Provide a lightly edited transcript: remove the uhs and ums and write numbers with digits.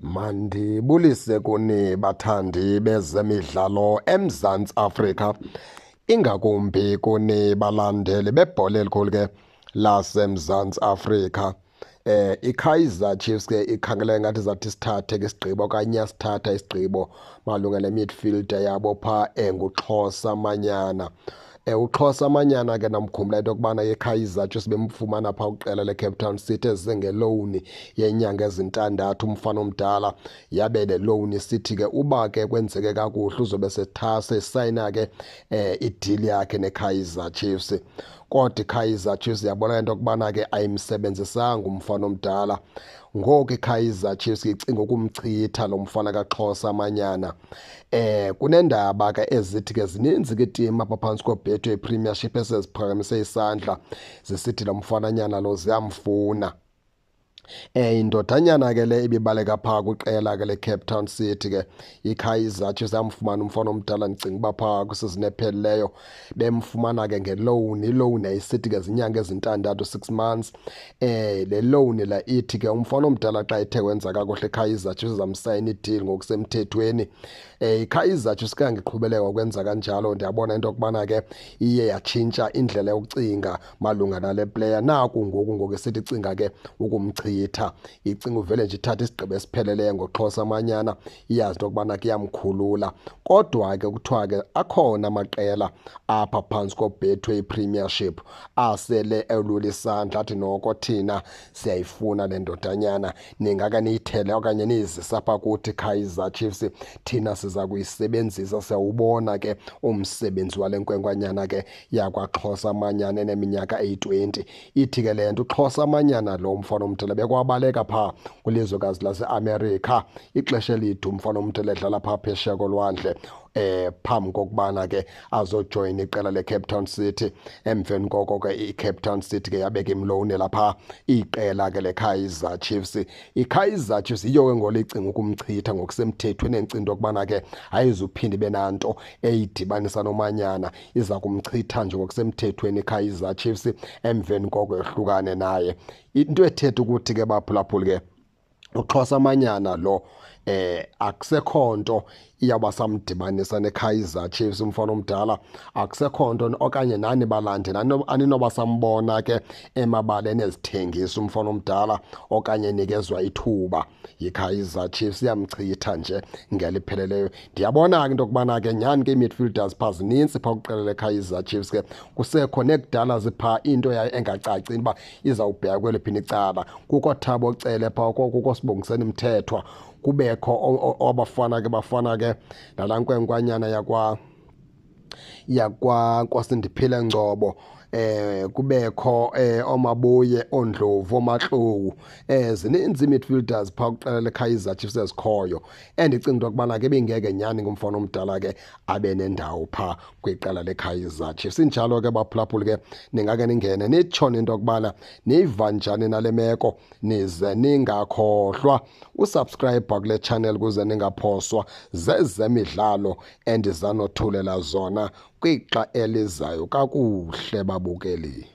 Mandibulise kuni bathandi bezemidlalo eMzantsi Afrika, ingakumbi kuni balandeli bebhola elikhulu ke laseMzantsi Afrika. iKaizer Chiefs ke ikhangele ngathi zathi sithathe ke isigqibo okanye sithatha isigqibo malunga ne-midfielder yabo pha nguXhosa Manyana. uXhosa Manyana ke namkhumbula into yokubana iKaizer Chiefs bemfumana phaa kwiqela leCape Town City ezisengelowuni yenyanga ezintandathu umfana omdala. Yabe le loan sithi ke uba ke kwenzeke kakuhle uzobe sesayina ke ideal yakhe neKaizer Chiefs. Kodwa iKaizer Chiefs yabona into yokubana ke ayimsebenzisanga umfana omdala. Ngoku iKaizer Chiefs icinga ukumchitha lo mfana kaXhosa Manyana. Kunendaba ke ezithi ke zininzi ke itim apha phantsi kobhetho yePremiership eseziphakamise isandla zisithi lo mfananyana lo ziyamfuna. Indodanyana ke le ibibaleka phaa kwiqela ke leCape Town City ke iKaizer Chiefs yamfumana umfana omdala, ndicinga uba phaa kwisizini ephelileyo bemfumana ke ngeloan. Iloan yayisithi ke zinyanga ezintandathu, 6 months. Le loan la ithi ke umfana omdala xa ethe wenza kakuhle iKaizer Chiefs izamsayina ideal ngokusemthethweni. iKaizer Chiefs kange iqhubeleka ukwenza kanjalo, ndiyabona into yokubana ke iye yatshintsha indlela yokucinga malunga nale player. Naku ngoku esithi icinga ke ukumchitha, icinga uvele nje ithatha isigqibo esipheleleyo ngoXhosa Manyana, iyazi into yokubana ke iyamkhulula. Kodwa ke kuthiwa ke akhona amaqela apha phantsi kobhetho yePremiership asele elula isandla athi noko thina siyayifuna le ndodanyana, ningake niyithele okanye niyizise apha kuthi iKaizer Chiefs, thina siza kuyisebenzisa. Siyawubona ke umsebenzi wale nkwenkwanyana ke yakwaXhosa Manyana eneminyaka eyi-20. Ithi ke le nto uXhosa Manyana lo mfana omdala bekwabaleka phaa kwilizwekazi laseAmerica ixesha elide, umfana omdala edlala phaa phesheya kolwandle phambi kokubana ke azojoyina iqela leCape Town City. Emveni koko ke iCape Town City ke yabeka imlowunela phaa iqela ke leKaizer Chiefs. iKaizer Chiefs yiyo ke ngoku icinga ukumchitha ngokusemthethweni, endicinga into yokubana ke ayizuphinde ibe nanto eyidibanisa noManyana, iza kumchitha nje ngokusemthethweni iKaizer Chiefs emveni koko yohlukane naye. Into ethetha ukuthi ke baphulaphuli ke uXhosa Manyana lo akusekho nto iyawuba samdibanisa neKaizer Chiefs umfana omdala. Akusekho nto okanye nani balandeli aninoba sambona ke emabaleni ezithengisa umfana omdala okanye enikezwa ithuba yiKaizer Chiefs. Iyamchitha nje ngelipheleleyo. Ndiyabona ke into yokubana ke nyhani ke ii-midfielders phaa zinintsi phaa kwiqela leKaizer Chiefs ke kusekho nekudala ziphaa into yayo engacaci uba izawubheka kweliphini icala. Kukho Thabo Cele phaa, kukho Sibongiseni Mthethwa, kubekho abafana ke bafana ke nalaa nkwenkwanyana yakwaSindiphile Ngcobo, kubekho oMabuye, oNdlovu, oMahlowu. Zininzi midfielders phaa kwiqela leKaizer Chiefs ezikhoyo, endicinga into yokubana ke bengeke nyhani ngumfana omdala ke abe nendawo phaa kwiqela leKaizer Chiefs. Injalo ke baphulaphuli ke ningake ningene nitshone into yokubana niyiva njani nale meko, nize ningakhohlwa usubscribe kule channel ukuze ningaphoswa zezemidlalo endizanothulela zona kwixa elizayo kakuhle babukeli.